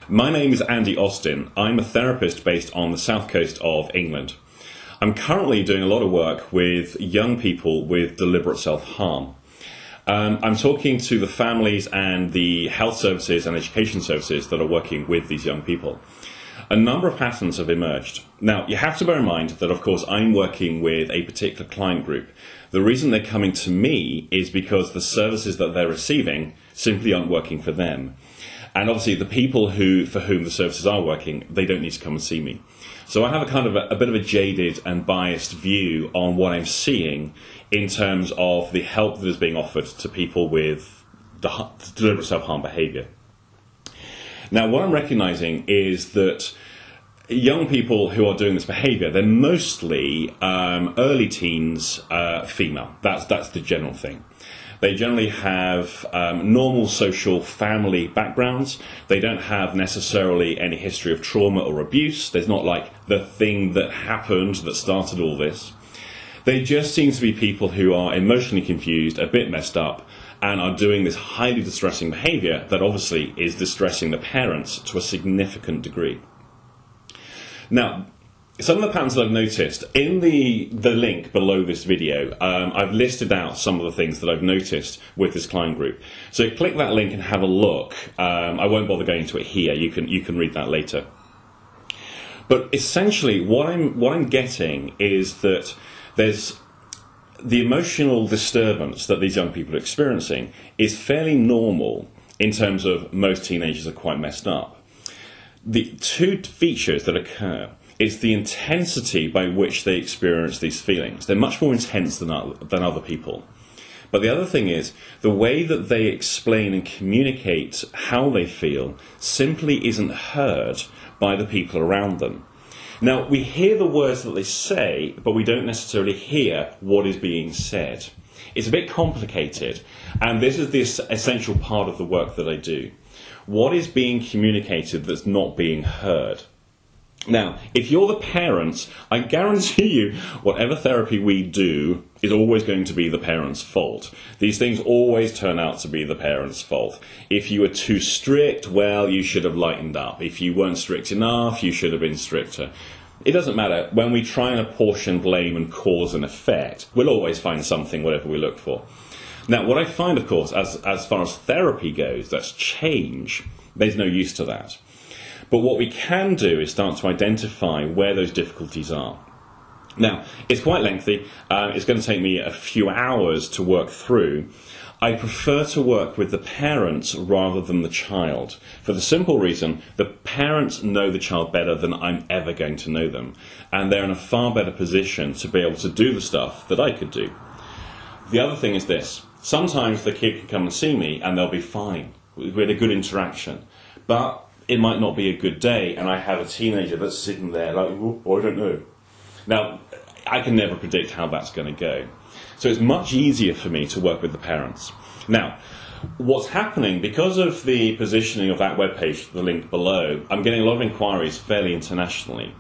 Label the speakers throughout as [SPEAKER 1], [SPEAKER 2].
[SPEAKER 1] My name is Andy Austin. I'm a therapist based on the south coast of England. I'm currently doing a lot of work with young people with deliberate self-harm. I'm talking to the families and the health services and education services that are working with these young people. A number of patterns have emerged. Now, you have to bear in mind that, of course, I'm working with a particular client group. The reason they're coming to me is because the services that they're receiving simply aren't working for them. And obviously, the people for whom the services are working, they don't need to come and see me. So I have a bit of a jaded and biased view on what I'm seeing in terms of the help that is being offered to people with deliberate self-harm behaviour. Now, what I'm recognising is that young people who are doing this behaviour, they're mostly early teens, female. That's the general thing. They generally have normal social family backgrounds. They don't have necessarily any history of trauma or abuse. There's not like the thing that happened that started all this. They just seem to be people who are emotionally confused, a bit messed up, and are doing this highly distressing behaviour that obviously is distressing the parents to a significant degree. Now, some of the patterns that I've noticed, in the link below this video, I've listed out some of the things that I've noticed with this client group. So click that link and have a look. I won't bother going into it here. You can read that later. But essentially, what I'm getting is that there's the emotional disturbance that these young people are experiencing is fairly normal in terms of most teenagers are quite messed up. The two features that occur is the intensity by which they experience these feelings. They're much more intense than other people. But the other thing is, the way that they explain and communicate how they feel simply isn't heard by the people around them. Now, we hear the words that they say, but we don't necessarily hear what is being said. It's a bit complicated, and this is the essential part of the work that I do. What is being communicated that's not being heard? Now, if you're the parents, I guarantee you whatever therapy we do is always going to be the parent's fault. These things always turn out to be the parent's fault. If you were too strict, well, you should have lightened up. If you weren't strict enough, you should have been stricter. It doesn't matter. When we try and apportion blame and cause and effect, we'll always find something, whatever we look for. Now, what I find, of course, as far as therapy goes, that's change. There's no use to that. But what we can do is start to identify where those difficulties are. Now, it's quite lengthy. It's going to take me a few hours to work through. I prefer to work with the parents rather than the child, for the simple reason the parents know the child better than I'm ever going to know them, and they're in a far better position to be able to do the stuff that I could do. The other thing is this. Sometimes the kid can come and see me and they'll be fine. We had a good interaction. But it might not be a good day, and I have a teenager that's sitting there like, oh, I don't know. Now, I can never predict how that's going to go. So it's much easier for me to work with the parents. Now, what's happening, because of the positioning of that webpage, the link below, I'm getting a lot of inquiries fairly internationally.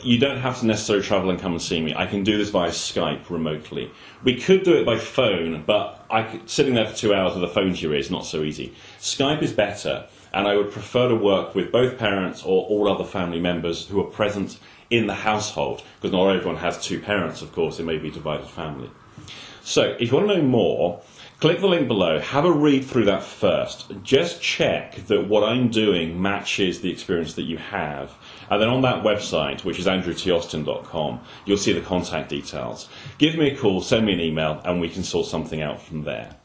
[SPEAKER 1] You don't have to necessarily travel and come and see me. I can do this via Skype remotely. We could do it by phone, but sitting there for 2 hours with a phone to your ear is not so easy. Skype is better, and I would prefer to work with both parents or all other family members who are present in the household, because not everyone has two parents, of course. It may be a divided family. So if you want to know more, click the link below, have a read through that first. Just check that what I'm doing matches the experience that you have. And then on that website, which is andrewtaustin.com, you'll see the contact details. Give me a call, send me an email, and we can sort something out from there.